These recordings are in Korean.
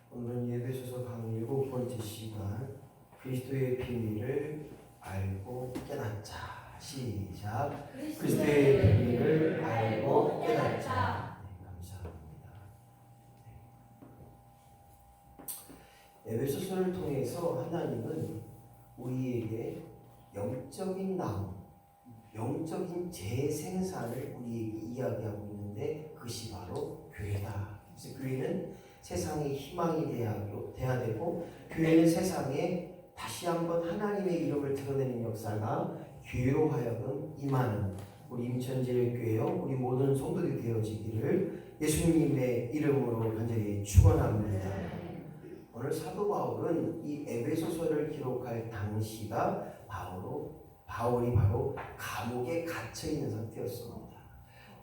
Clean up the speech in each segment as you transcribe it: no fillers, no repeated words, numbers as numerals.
오늘은 에베소서 강의 7번째 시간, 그리스도의 비밀을 알고 깨닫자. 시작. 그리스도의 비밀을 알고 깨닫자. 네, 감사합니다. 에베소서를 통해서 하나님은 우리에게 영적인 나무, 영적인 재생산을 우리에게 이야기하고 있는데, 그것이 바로 교회다. 그래서 교회는 세상의 희망이 돼야 되고, 교회는 세상에 다시 한번 하나님의 이름을 드러내는 역사가 교회로 하여금 임하는 우리 임천제일교회요, 우리 모든 성도들이 되어지기를 예수님의 이름으로 간절히 축원합니다. 오늘 사도 바울은 이 에베소서를 기록할 당시가 바울이 바로 감옥에 갇혀 있는 상태였습니다.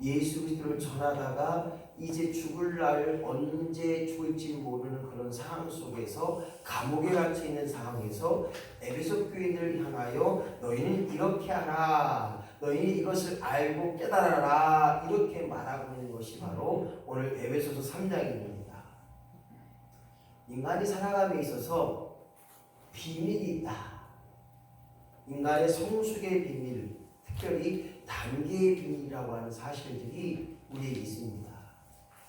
예수 그리스도를 전하다가 이제 죽을 날 언제 죽을지 모르는 그런 상황 속에서 감옥에 갇혀 있는 상황에서 에베소 교인들을 향하여 너희는 이렇게 하라, 너희는 이것을 알고 깨달아라, 이렇게 말하고 있는 것이 바로 오늘 에베소서 3장입니다. 인간이 살아감에 있어서 비밀이 있다. 인간의 성숙의 비밀, 특별히 단계의 비밀이라고 하는 사실들이 우리에게 있습니다.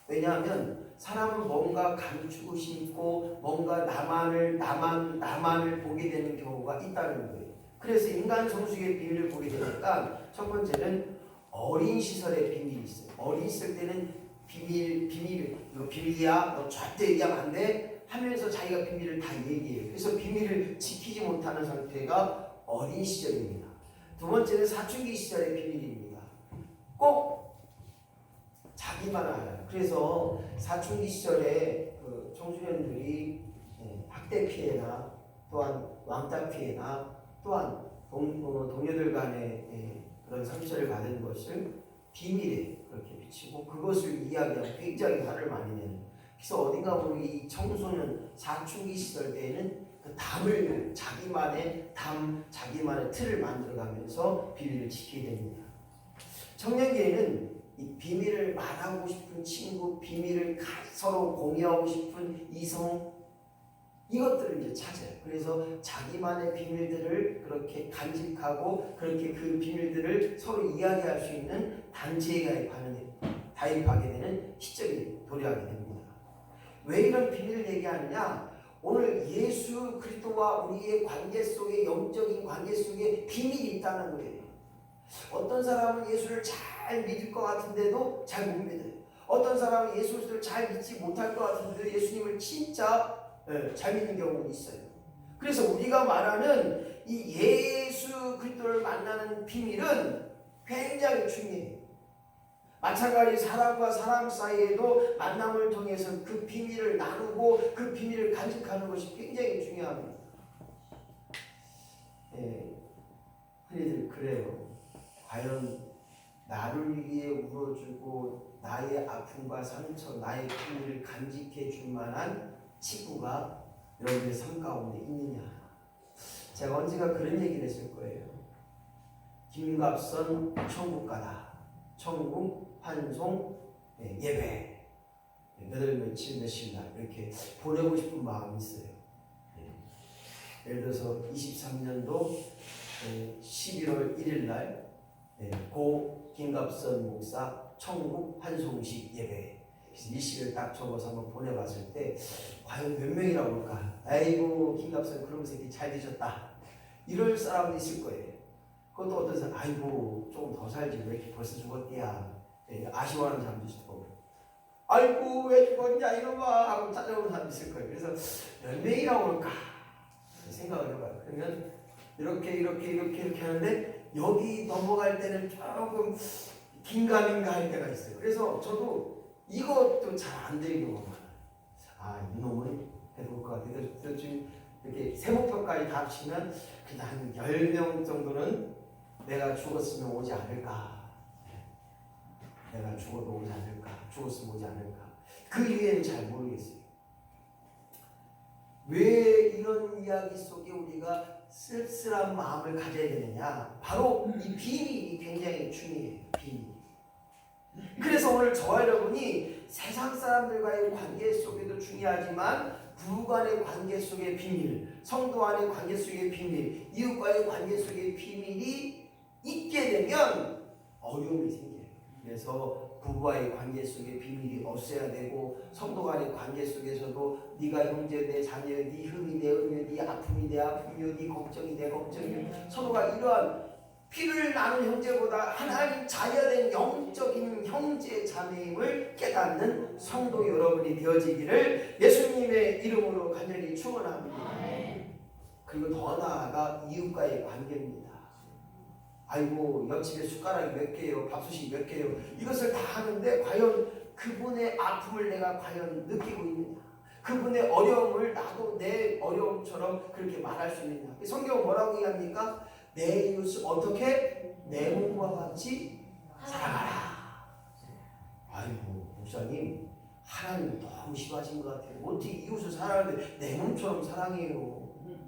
왜냐하면 사람은 뭔가 감추고 싶고 뭔가 나만을 보게 되는 경우가 있다는 거예요. 그래서 인간 성숙의 비밀을 보게 되니까 첫 번째는 어린 시설의 비밀이 있어요. 어린 시절 때는 이거 비밀이야, 너 절대 얘기하면 안 돼 하면서 자기가 비밀을 다 얘기해요. 그래서 비밀을 지키지 못하는 상태가 어린 시절입니다. 두 번째는 사춘기 시절의 비밀입니다. 꼭 자기만 알아요. 그래서 사춘기 시절에 그 청소년들이 학대 피해나 또한 왕따 피해나 또한 동료들 간의 그런 상처를 받은 것을 비밀에 그렇게 비치고 그것을 이야기하고 굉장히 화를 많이 내는. 그래서 어딘가 보면 이 청소년 사춘기 시절 때에는 그 담을 자기만의 틀을 만들어가면서 비밀을 지키게 됩니다. 청년기에는 이 비밀을 말하고 싶은 친구, 비밀을 서로 공유하고 싶은 이성, 이것들을 이제 찾아요. 그래서 자기만의 비밀들을 그렇게 간직하고 그렇게 그 비밀들을 서로 이야기할 수 있는 단체에 가입하게 되는 시점이 도래하게 됩니다. 왜 이런 비밀을 얘기하느냐? 오늘 예수 그리스도와 우리의 관계 속에, 영적인 관계 속에 비밀이 있다는 거예요. 어떤 사람은 예수를 잘 믿을 것 같은데도 잘 못 믿어요. 어떤 사람은 예수 그리스도를 잘 믿지 못할 것 같은데도 예수님을 진짜 잘 믿는 경우가 있어요. 그래서 우리가 말하는 이 예수 그리스도를 만나는 비밀은 굉장히 중요해요. 마찬가지 사람과 사람 사이에도 만남을 통해서 그 비밀을 나누고 그 비밀을 간직하는 것이 굉장히 중요합니다. 흔히들 그래요. 과연 나를 위해 울어주고 나의 아픔과 상처, 나의 비밀을 간직해 줄 만한 친구가 여러분의 삶 가운데 있느냐. 제가 언젠가 그런 얘기를 했을 거예요. 김갑선 천국 가다. 천국 환송 예배 몇월 며칠 며칠 날 이렇게 보내고 싶은 마음이 있어요. 예를 들어서 23년도 11월 1일 날 고 김갑선 목사 천국 환송식 예배, 그래서 일식을 딱 적어서 한번 보내봤을 때 과연 몇 명이라고 올까? 아이고 김갑선 그런 새끼 잘 되셨다, 이럴 사람도 있을 거예요. 그것도 어떤 사람, 아이고 조금 더 살지 왜 이렇게 벌써 죽었대야, 아쉬워하는 사람도 있을 거고, 아이고 왜 죽었냐 이놈아 하고 찾아오는 사람도 있을 거예요. 그래서 몇 명이라고 올까 생각을 해봐요. 그러면 이렇게 하는데 여기 넘어갈 때는 조금 긴가민가 할 때가 있어요. 그래서 저도 이것도 잘 안 되는 경우가 많아요. 이놈은 해볼 것 같아요. 그래서 지금 이렇게 세 목표까지 다 합치면 그냥 한 10명 정도는 내가 죽었으면 오지 않을까. 내가 죽어도 오지 않을까. 죽었으면 오지 않을까. 그 이유에는 잘 모르겠어요. 왜 이런 이야기 속에 우리가 쓸쓸한 마음을 가져야 되느냐? 바로 이 비밀이 굉장히 중요해요. 비밀. 그래서 오늘 저와 여러분이 세상 사람들과의 관계 속에도 중요하지만 부부 간의 관계 속의 비밀, 성도 간의 관계 속의 비밀, 이웃과의 관계 속의 비밀이 있게 되면 어려움이 생겨요. 그래서 부부와의 관계 속의 비밀이 없어야 되고, 성도 간의 관계 속에서도 네가 형제 내 자녀, 네 흠이 내 흠이요, 네 아픔이 내 아픔이요, 네 걱정이 내 걱정이요, 서로가 이러한 피를 나눈 형제보다 하나님 자녀된 영적인 형제 자매임을 깨닫는 성도 여러분이 되어지기를 예수님의 이름으로 간절히 축원합니다. 그리고 더 나아가 이웃과의 관계입니다. 아이고 옆집에 숟가락이 몇 개요, 밥솥이 몇 개요, 이것을 다 하는데 과연 그분의 아픔을 내가 과연 느끼고 있느냐, 그분의 어려움을 나도 내 어려움처럼 그렇게 말할 수 있느냐. 성경은 뭐라고 얘기합니까? 내 이웃을 어떻게? 내 몸과 같이 사랑하라. 아이고 목사님, 하나님 너무 심하신 것 같아요. 어떻게 이웃을 사랑하는데 내 몸처럼 사랑해요?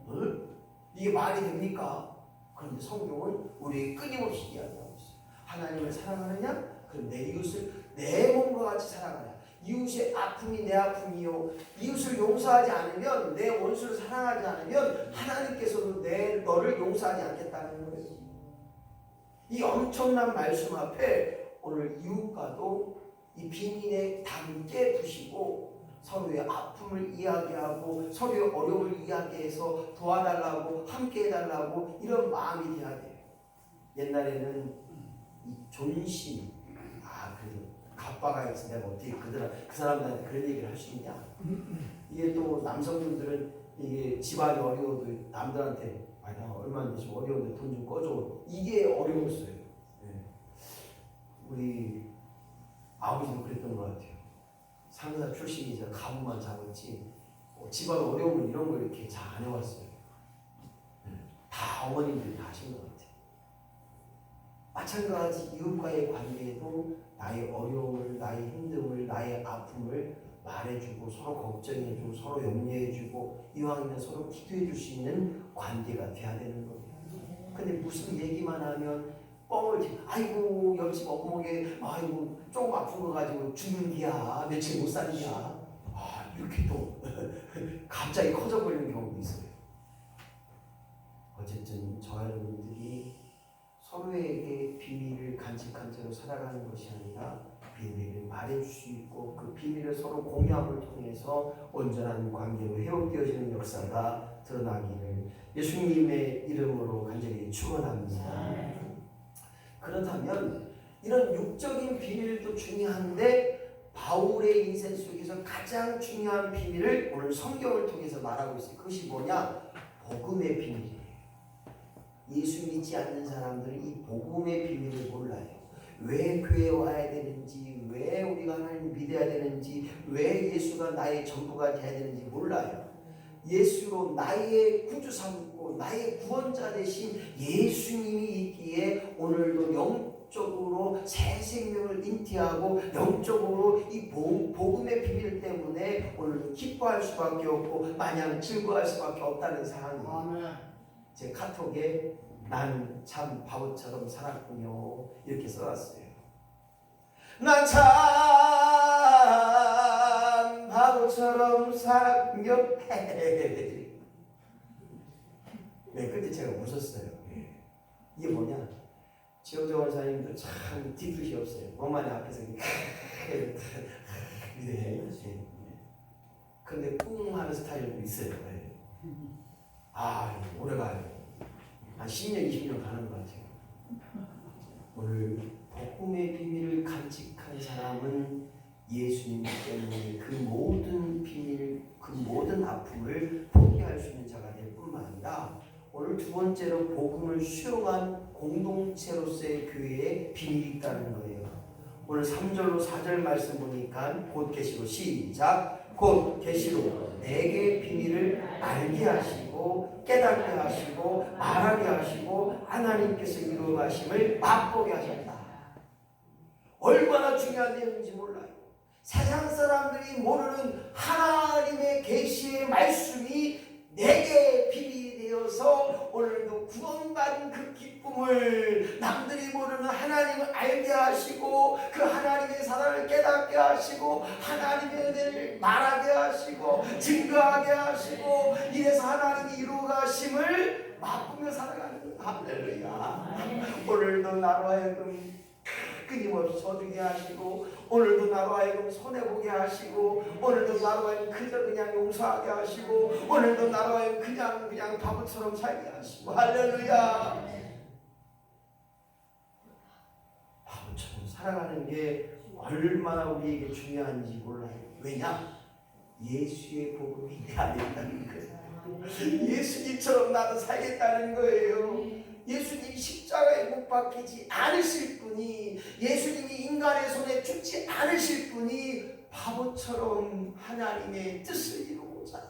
응? 이게 말이 됩니까? 그런데 성경은 우리에게 끊임없이 이야기하고 있어요. 하나님을 사랑하느냐? 그럼 내 이웃을 내 몸과 같이 사랑하라. 이웃의 아픔이 내 아픔이요, 이웃을 용서하지 않으면, 내 원수를 사랑하지 않으면 하나님께서도 너를 용서하지 않겠다는 거예요. 이 엄청난 말씀 앞에 오늘 이웃과도 이 비밀에 담게 두시고 서로의 아픔을 이야기하고 서로의 어려움을 이야기해서 도와달라고, 함께 해달라고, 이런 마음이 돼야 돼요. 옛날에는 이 존심, 그래도 갑바가 있어 내가 어떻게 그 사람들한테 그런 얘기를 할 수 있냐. 이게 또 남성분들은 이게 집안이 어려워도 남들한테 나 얼마 안 되지 어려운데 돈 좀 꺼줘, 이게 어려웠어요. 네. 우리 아버지도 그랬던 것 같아요. 상사 출신이자 가부만 잡았지 집안 어려움은 이런 걸 이렇게 잘 안 해왔어요. 다 어머님들이 다 하신 것 같아요. 마찬가지 이웃과의 관계에도 나의 어려움을, 나의 힘듦을, 나의 아픔을 말해주고 서로 걱정해주고 서로 염려해주고 이왕이면 서로 기도해줄 수 있는 관계가 돼야 되는 거예요. 근데 무슨 얘기만 하면 뻥을 치고 아이고 옆집 어머니에 아이고 조금 아픈 거 가지고 죽는디야, 며칠 못 살이야, 이렇게 또 갑자기 커져버리는 경우도 있어요. 어쨌든 저 여러분들이 서로에게 비밀을 간직한 채로 살아가는 것이 아니라 비밀을 말해줄 수 있고 그 비밀을 서로 공유함을 통해서 온전한 관계로 회복되어지는 역사가 드러나기를 예수님의 이름으로 간절히 축원합니다. 그렇다면 이런 육적인 비밀도 중요한데 바울의 인생 속에서 가장 중요한 비밀을 오늘 성경을 통해서 말하고 있어요. 그것이 뭐냐? 복음의 비밀이에요. 예수 믿지 않는 사람들은 이 복음의 비밀을 몰라요. 왜 교회에 와야 되는지, 왜 우리가 하나님을 믿어야 되는지, 왜 예수가 나의 전부가 돼야 되는지 몰라요. 예수로 나의 구주 삼고 나의 구원자 되신 예수님이 있기에 오늘도 영적으로 새 생명을 잉태하고 영적으로 이 복음의 비밀 때문에 오늘도 기뻐할 수밖에 없고 마냥 즐거워할 수밖에 없다는 상황이에요. 제 카톡에 난 참 바보처럼 살았군요 이렇게 써놨어요. 난 참 바보처럼 살았군요. 네, 그때 제가 웃었어요. 이게 뭐냐? 지영정 원사님도 참 뒤끝이 없어요. 엄마네 앞에서 이래. 근데 꿍 하는 스타일도 있어요. 오래 가요. 한 10년, 20년 가는 것 같아요. 오늘 복음의 비밀을 간직한 사람은 예수님 때문에 그 모든 비밀, 그 모든 아픔을 포기할 수 있는 자가 될 뿐만 아니라 오늘 두 번째로 복음을 수용한 공동체로서의 교회에 비밀이 있다는 거예요. 오늘 3절로 4절 말씀 보니까 곧 계시로 시작. 곧 계시로 내게 비밀을 알게 하시고 깨닫게 하시고 말하게 하시고 하나님께서 이루어 가심을 맛보게 하셨다. 얼마나 중요한 내용인지 몰라요. 세상 사람들이 모르는 하나님의 계시의 말씀이 내게 비밀이 되어서 오늘도 구원받는 받은 그 기쁨을 남들이 모르는 하나님을 알게 하시고 그 하나님의 사랑을 깨닫게 하시고 하나님의 은혜를 말하게 하시고 증거하게 하시고 이래서 하나님이 이루어가심을 맛보며 살아가는 할렐루야. 오늘도 나로 하여금 끊임없이 저주게 하시고 오늘도 나로 하여금 손해보게 하시고 오늘도 나로 하여금 그냥 용서하게 하시고 오늘도 나로 하여금 그냥 바보처럼 살게 하시고 할렐루야. 바보처럼 살아가는 게 얼마나 우리에게 중요한지 몰라요. 왜냐? 예수의 복음이 내 안에 있다는 거예요. 예수님처럼 나도 살겠다는 거예요. 예수님이 십자가에 못 박히지 않으실 분이, 예수님이 인간의 손에 죽지 않으실 분이 바보처럼 하나님의 뜻을 이루고자,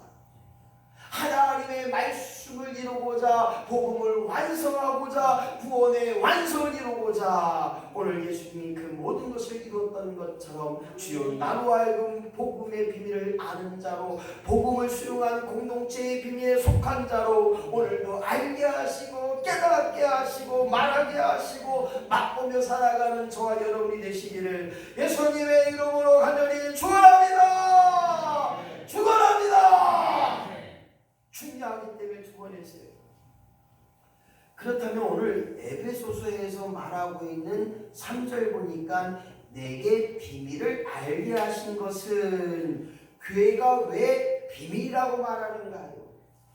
하나님의 말씀을 이루고자, 복음을 완성하고자, 구원의 완성을 이루고자 오늘 예수님이 그 모든 것을 이루었던 것처럼 주여 나로 하여금 복음의 비밀을 아는 자로, 복음을 수용한 공동체의 비밀에 속한 자로 오늘도 알게 하시고 깨닫게 하시고 말하게 하시고 맛보며 살아가는 저와 여러분이 되시기를 예수님의 이름으로 간절히 축원합니다. 축원합니다. 중요하기 때문에 축원했어요. 그렇다면 오늘 에베소서에서 말하고 있는 3절 보니까 내게 비밀을 알게 하신 것은, 교회가 왜 비밀이라고 말하는가요?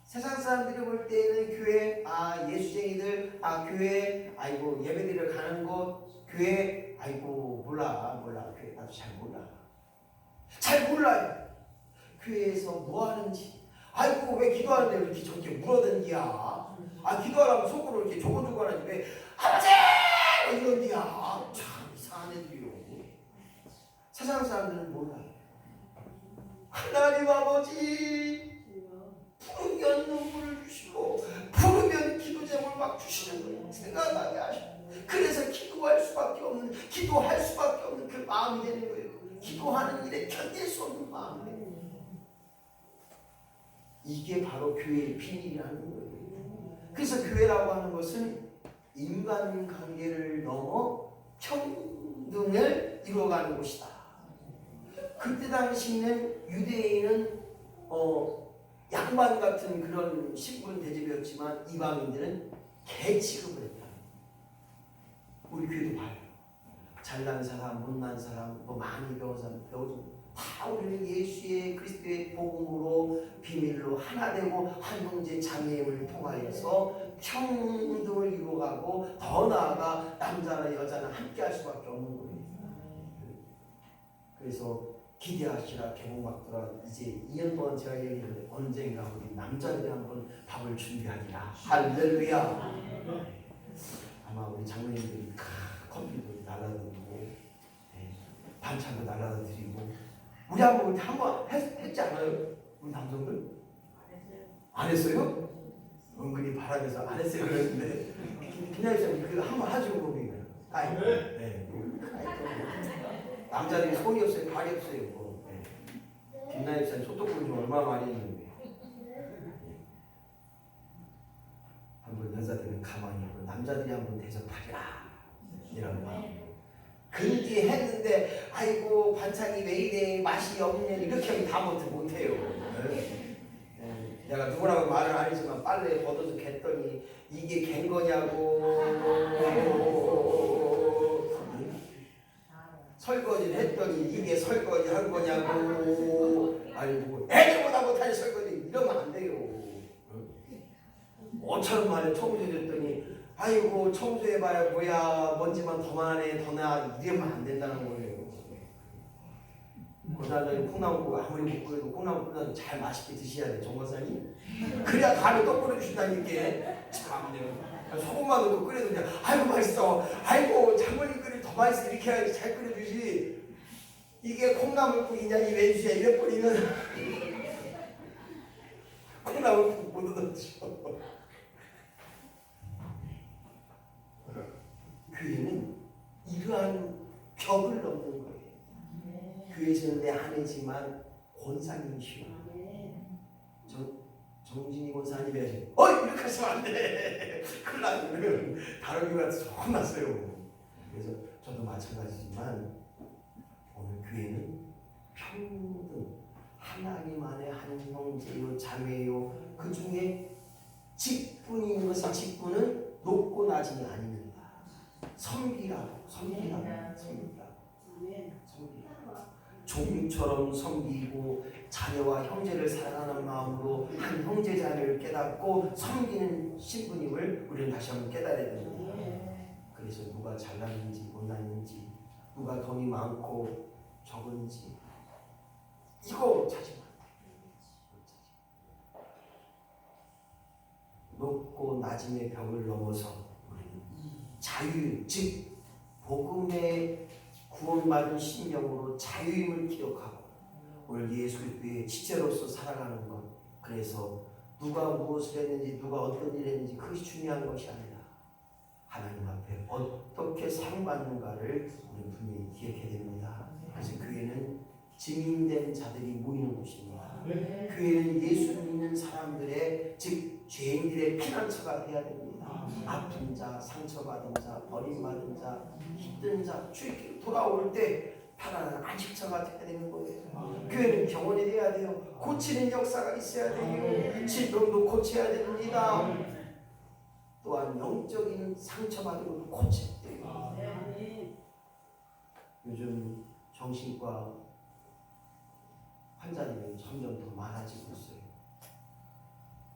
세상 사람들이 볼 때는 교회, 예수쟁이들, 교회, 아이고 예배드리러 가는 곳, 교회, 아이고 몰라, 교회 나도 잘 몰라요. 교회에서 뭐 하는지, 아이고 왜 기도하는데 이렇게 저렇게 물어댄디야? 기도하라고 속으로 이렇게 조곤조곤하지 왜 아버지 이런디야? 참 이상한 애들이요. 세상 사람들은 몰라요. 하나님 아버지 부르면 눈물을 주시고 부르면 기도 제목을 막 주시는 거예요. 생각나게 하시고 그래서 기도할 수밖에 없는 그 마음이 되는 거예요. 기도하는 일에 견딜 수 없는 마음이 되는 거예요. 이게 바로 교회의 비밀이라는 거예요. 그래서 교회라고 하는 것은 인간관계를 넘어 평등을 이루어가는 곳이다. 그때 당시에는 유대인은 양반 같은 그런 신분 대접이었지만 이방인들은 개 취급을 했다. 우리 교회도 봐요. 잘난 사람, 못난 사람, 많이 배운 사람, 배우지 다 우리는 예수의 그리스도의 복음으로 비밀로 하나 되고 한 형제 자매임을 통하여서 평등을 이루어가고 더 나아가 남자나 여자나 함께 할 수밖에 없는 거예요. 그래서 기대하시라 개봉박들아 이제 2년 동안 제가 얘기했는데 언젠가 우리 남자들이 한번 밥을 준비하리라. 할렐루야. 아마 우리 장로님들이 커피도 날라드리고 반찬도 날라드리고 우리 한번 했지 않아요? 우리 남성들? 안 했어요? 은근히 바라면서 안 했어요 그랬는데 그냥 그거 한번 하죠 거기. 남자들이 손이 없어요, 발이 없어요. 김나희 씨는 소떡구리 좀 얼마나 많이 했는데 한번 여자들은 가만히 있고 남자들이 한번 대접하리라 이런 마음. 근뒤 했는데 아이고 반찬이 왜 이래 맛이 없냐 이렇게 하면 다 못해요. 내가 누구라고 말을 안 했지만 빨래 걷어서 겠더니 이게 갠 거냐고 설거지를 했더니 이게 설거지 한 거냐고 아이고 애들보다 못하니 설거지 이러면 안 돼요. 5천 원 만에 청소했더니 아이고 청소해봐야 뭐야 먼지만 더 많네 더 나 이러면 안 된다는 거예요. 고사장님 콩나물국 아무리 못 끓여도 콩나물국은 잘 맛있게 드셔야 돼 정거사님. 그래야 간을 똑바로 주신다니까. 참네요. 소금만 넣고 끓여도 그냥 아이고 맛있어 아이고 장모님 끓이면 더 맛있어 이렇게 해야지 잘 끓여주지. 이게 콩나물국이냐 이 왼수야 이래 버리면 콩나물국 못 얻었죠. 교회는 이러한 벽을 넘는 거예요. 교회에서는 내 아내지만 권사님이시오. 정진이 권사님 해야지. 이렇게 하시면 안 돼. 큰일 나면 다른 교회한테 혼났어요. 그래서 저도 마찬가지지만 오늘 교회는 평등, 하나님 안에 한 형제요 자매요, 그 중에 직분이 있는 것은 직분은 높고 낮음이 아닙니다. 섬기라고. 종처럼 섬기고 자녀와 형제를 사랑하는 마음으로 한 형제 자매를 깨닫고 섬기는 신분임을 우리는 다시 한번 깨달아야 됩니다. 그래서 누가 잘났는지 못났는지, 누가 돈이 많고 적은지 이거 찾지 마. 높고 낮음의 벽을 넘어서 우리는 자유, 즉 복음의 구원받은 심령으로 자유임을 기억하고 오늘 예수 그리스도의 지체로서 살아가는 것. 그래서 누가 무엇을 했는지, 누가 어떤 일을 했는지 그것이 중요한 것이 아니라 하나님 앞에 어떻게 사랑받는가를 우리는 분명히 기억해야 됩니다. 그래서 교회는 증인된 자들이 모이는 곳입니다. 교회는 예수 믿는 사람들의, 즉 죄인들의 피난처가 되어야 됩니다. 아픈 자, 상처받은 자, 버림받은 자, 힘든 자, 주님께 돌아올 때 편안한 안식처가 되어야 되는 거예요. 교회는 병원이 되어야 돼요. 고치는 역사가 있어야 돼요. 질병도 고쳐야 됩니다. 또한 영적인 상처받은 것도 고쳐야 돼요. 요즘 정신과 환자들이 점점 더 많아지고 있어요.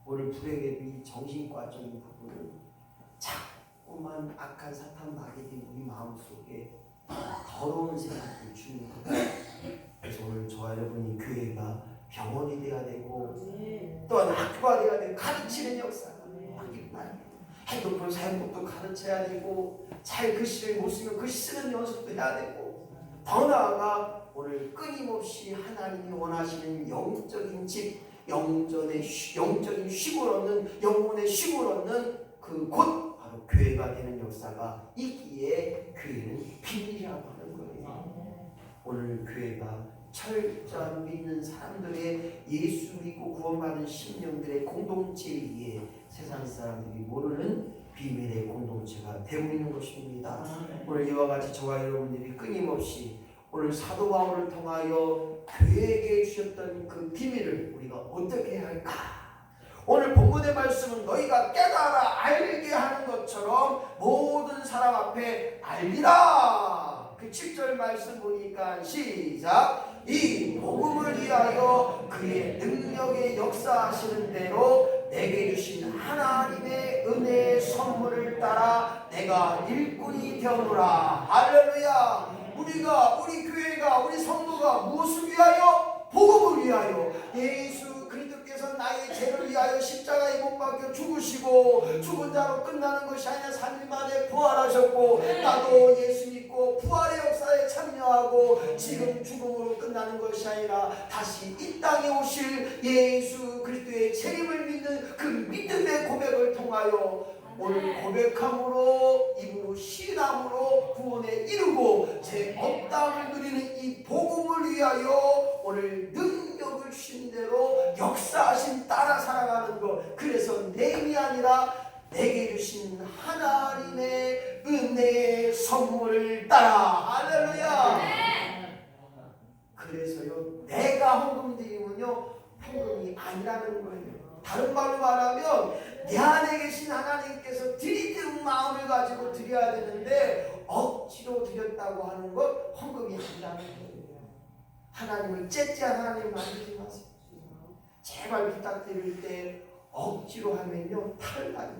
오늘 불행해도 이 정신과적인 부분은 자꾸만 악한 사탄 마귀들이 우리 마음속에 더러운 생각을 주는 거예요. 그래서 오늘 저와 여러분이 교회가 병원이 돼야 되고 또한 학교가 돼야 되고 가르치는 역사가 바뀌어요. 핸드폰 사용법도 가르쳐야 되고 잘 글씨를 못 쓰면 글씨 쓰는 연습도 해야 되고 더 나아가 오늘 끊임없이 하나님이 원하시는 영적인 집, 영적인 쉼을 얻는, 영혼의 쉼을 얻는 그 곳 바로 교회가 되는 역사가 있기에 교회는 비밀이라고 하는 거예요. 오늘 교회가 철저한 믿는 사람들의 예수 믿고 구원받은 심령들의 공동체이기에 세상 사람들이 모르는 비밀의 공동체가 되고 있는 것입니다. 오늘 이와 같이 저와 여러분들이 끊임없이 오늘 사도 바울을 통하여 교회에게 주셨던 그 비밀을 우리가 어떻게 해야 할까? 오늘 본문의 말씀은 너희가 깨달아 알게 하는 것처럼 모든 사람 앞에 알리라. 그 7절 말씀 보니까 시작. 이 복음을 위하여 그의 능력의 역사하시는 대로 내게 주신 하나님의 은혜의 선물을 따라 내가 일꾼이 되어노라. 할렐루야. 우리 교회가, 우리 성도가 무엇을 위하여? 복음을 위하여. 예수 그리스도께서 나의 죄를 위하여 십자가에 못 박혀 죽으시고 죽은 자로 끝나는 것이 아니라 3일 만에 부활하셨고 나도 예수 믿고 부활의 역사에 참여하고 지금 죽음으로 끝나는 것이 아니라 다시 이 땅에 오실 예수 그리스도의 재림을 믿는 그 믿음의 고백을 통하여 오늘 고백함으로 입으로 신함으로 구원에 이르고 제 업담을 누리는 이 복음을 위하여 오늘 능력을 주신 대로 역사하신 따라 살아가는 것. 그래서 내 힘이 아니라 내게 주신 하나님의 은혜의 선물을 따라. 할렐루야. 그래서요 내가 헌금 드리면요 헌금이 아니라는 거예요. 다른 말로 말하면 내 안에 계신 하나님께서 드리는 마음을 가지고 드려야 되는데 억지로 드렸다고 하는 것 헌금이 아니라는 거예요. 하나님을 째째한 하나님 만들지 마세요. 제발 부탁드릴 때 억지로 하면요 탈나요.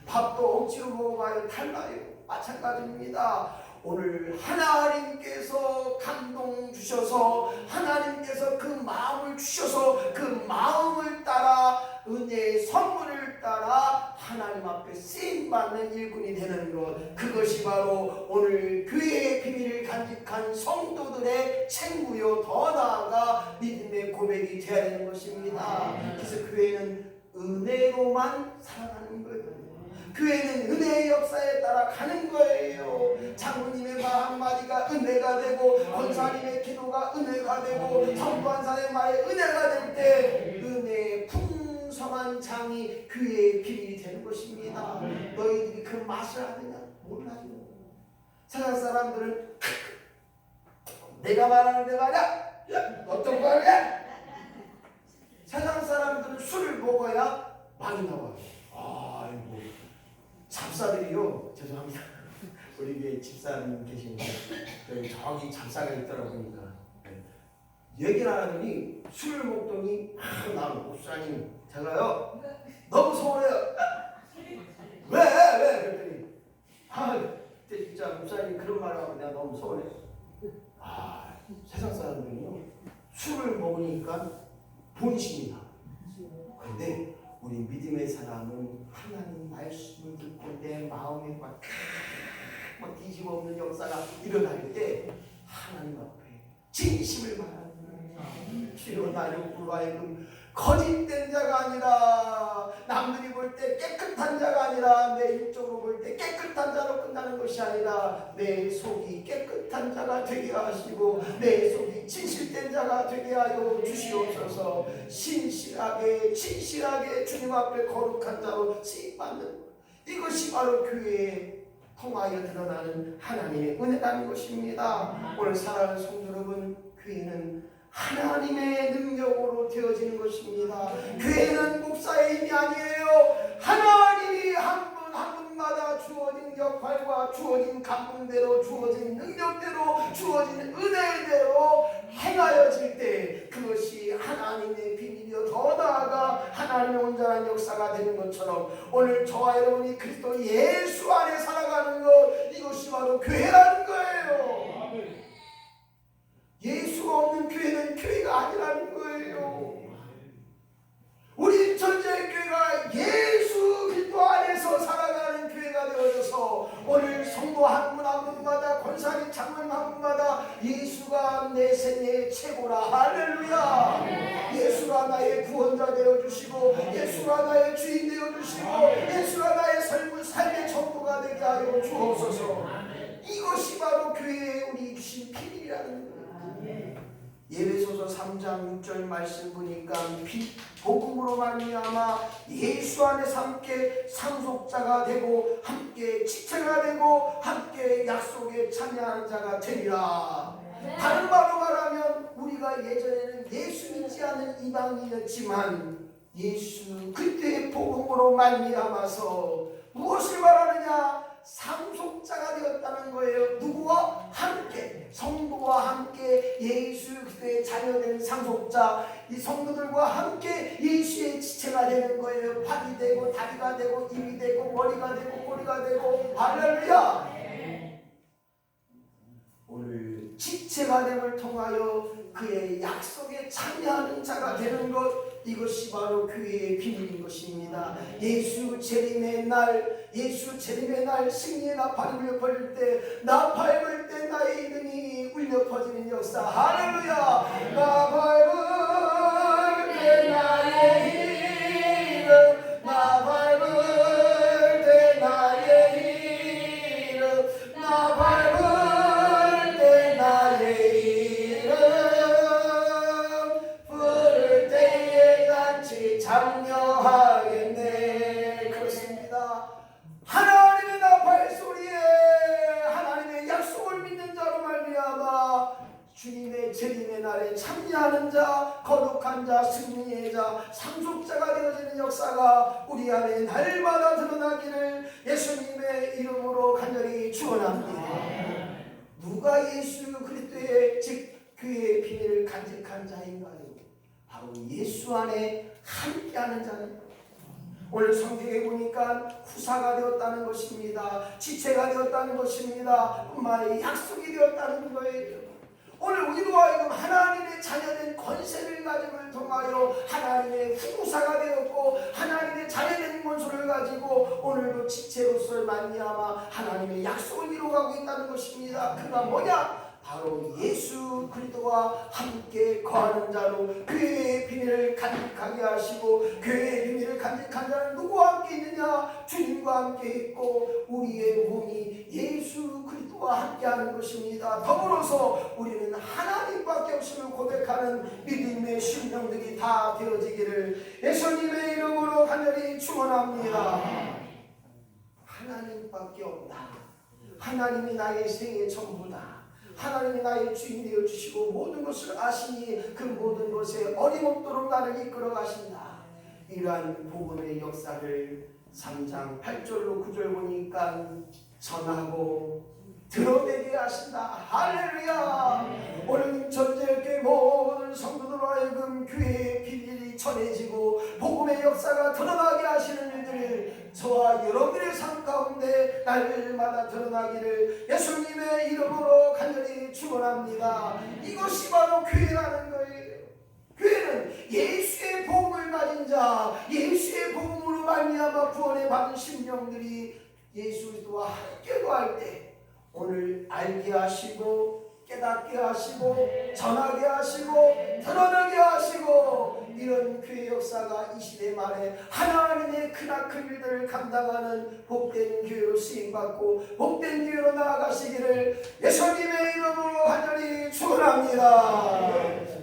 밥도 억지로 먹어봐요 탈나요. 마찬가지입니다. 오늘 하나님께서 감동 주셔서 하나님께서 그 마음을 주셔서 그 마음을 따라 은혜의 선물을 따라 하나님 앞에 쓰임받는 일꾼이 되는 것, 그것이 바로 오늘 교회의 비밀을 간직한 성도들의 책무요 더 나아가 믿음의 고백이 되어야 되는 것입니다. 그래서 교회는 은혜로만 살아가는 거예요. 교회는 은혜의 역사에 따라 가는 거예요. 장로님의 말 한마디가 은혜가 되고 권사님의 기도가 은혜가 되고 성도한 사람의 말에 은혜가 될 때 은혜의 풍성한 사랑하는 장이 교회의 비밀이 되는 것입니다. 너희들이 그 맛을 아느냐? 몰라요. 세상 사람들은 내가 말하는데 말이야. 어떤 말이야? 세상 사람들은 술을 먹어야 많이 나와요. 아이고 잡사들이요. 죄송합니다. 우리 교회 집사님 계시는데 저기 잡사가 있더라고 보니까 얘기를 하더니 술을 먹더니 나 목사님 제가요 너무 서운해요. 왜? 그랬더니 그때 진짜 목사님 그런 말을 하고 내가 너무 서운해. 세상 사람들은요 술을 먹으니까 본심이 나. 근데 우리 믿음의 사람은 하나님 말씀을 듣고 내 마음에 막 뒤집어 엎는 역사가 일어날 때 하나님 앞에 진심을 말하는 주여 나를 불하여금 거짓된 자가 아니라 남들이 볼 때 깨끗한 자가 아니라 내 육적으로 볼 때 깨끗한 자로 끝나는 것이 아니라 내 속이 깨끗한 자가 되게 하시고 내 속이 진실된 자가 되게 하여 주시옵소서. 신실하게 진실하게 주님 앞에 거룩한 자로 쓰임받는 이것이 바로 교회에 통하여 드러나는 하나님의 은혜라는 것입니다. 오늘 사랑하는 성도 여러분, 교회는 하나님의 능력으로 되어지는 것입니다. 교회는 목사의 힘이 아니에요. 하나님이 한 분 한 분마다 주어진 역할과 주어진 감동대로 주어진 능력대로 주어진 은혜대로 행하여질 때 그것이 하나님의 비밀이요 더 나아가 하나님의 온전한 역사가 되는 것처럼 오늘 저와 여러분이 그리스도 예수 안에 살아가는 것 이것이 바로 교회라는 거예요. 예수가 없는 교회는 교회가 아니라는 거예요. 우리 전체의 교회가 예수 그리스도 안에서 살아가는 교회가 되어져서 오늘 성도 한 분 한 분마다 권사님 장로님 한 분마다 예수가 내 생애의 최고라. 할렐루야. 예수가 나의 구원자 되어주시고 예수가 나의 주인 되어주시고 예수가 나의 삶의 전부가 되게 하여 주옵소서. 이것이 바로 교회에 우리 주신 비밀이라는 거예요. 예배소서 3장 6절 말씀 보니까 복음으로 말미암아 예수 안에서 함께 상속자가 되고 함께 지체가 되고 함께 약속에 참여하는 자가 되리라. 다른 말로 말하면 우리가 예전에는 예수 믿지 않는 이방인이었지만 예수 그때의 복음으로 말미암아서 무엇을 말하느냐? 상속자가 되었다는 거예요. 누구와 함께? 성도와 함께 예수 그리스도의 자녀된 상속자, 이 성도들과 함께 예수의 지체가 되는 거예요. 팔이 되고 다리가 되고 입이 되고 머리가 되고 꼬리가 되고. 할렐루야. 오늘 지체가 됨을 통하여 그의 약속에 참여하는 자가 되는 것 이것이 바로 교회의 비밀인 것입니다. 예수 재림의 날 승리의 나팔이 울려 퍼질 때 나팔 불 때 나의 이름이 울려 퍼지는 역사. 할렐루야. 나팔 불 때 나의 이름 나팔 불 때 나의 이름 나팔 불 때 나의 이름 부를 때에 같이 참여하겠네. 그렇습니다. 하나님의 나팔 소리에 하나님의 약속을 믿는 자로 말미암아 주님의 재림의 날에 참여하는 자, 거룩한 자, 승리의 자, 상속자가 되어지는 역사가 우리 안에 날마다 드러나기를 예수님의 이름으로 간절히 축원합니다. 누가 예수 그리스도의 즉 그의 비밀을 간직한 자인가요? 바로 예수 안에 함께하는 자는 오늘 성경에 보니까 후사가 되었다는 것입니다. 지체가 되었다는 것입니다. 뿐만 약속이 되었다는 거예요. 오늘 우리로 하여금 하나님의 자녀된 권세를 가짐을 통하여 하나님의 후사가 되었고 하나님의 자녀된 권소를 가지고 오늘도 지체로서 말미암아 하나님의 약속을 이루어가고 있다는 것입니다. 그가 뭐냐? 바로 예수 그리스도와 함께 거하는 자로 교회의 비밀을 간직하게 하시고 교회의 비밀을 간직한 자는 누구와 함께 있느냐? 주님과 함께 있고 우리의 몸이 예수 그리스도와 함께하는 것입니다. 더불어서 우리는 하나님밖에 없음을 고백하는 믿음의 심령들이 다 되어지기를 예수님의 이름으로 간절히 축원합니다. 하나님밖에 없다. 하나님이 나의 생의 전부다. 하나님이 나의 주인 되어 주시고 모든 것을 아시니 그 모든 것에 어림없도록 나를 이끌어 가신다. 이러한 복음의 역사를 3장 8절로 9절 보니까 전하고 드러내게 하신다. 할렐루야. 오늘 전제교회 모든 성도들로 하여금 교회의 비밀이 전해지고 복음의 역사가 드러나게 하시는 일들을 저와 여러분의 삶 가운데 날마다 드러나기를 예수님의 이름으로 간절히 축원합니다. 이것이 바로 교회라는 거예요. 교회는 예수의 복음을 가진 자, 예수의 복음으로 말미암아 구원에 받은 심령들이 예수 그리스도와 함께 거할 때 오늘 알게 하시고 깨닫게 하시고 전하게 하시고 드러나게 하시고 이런 교회 역사가 이 시대 말에 하나님의 크나큰 일들을 감당하는 복된 교회로 쓰임받고 복된 교회로 나아가시기를 예수님의 이름으로 간절히 축원합니다.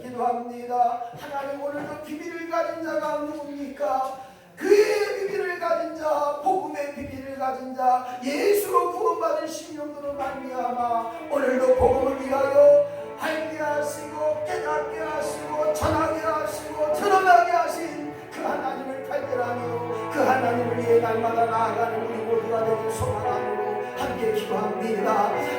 기도합니다. 하나님 오늘도 비밀을 가진 자가 누굽니까? 그의 비밀을 가진 자, 복음의 비밀을 가진 자, 예수로 구원받은 심령들로 말미암아 오늘도 복음을 위하여 알게 하시고 깨닫게 하시고 전하게 하시고 드러나게 하신 그 하나님을 발견하며 그 하나님을 위해 날마다 나아가는 우리 모두가 되길 소망함으로 함께 기도합니다.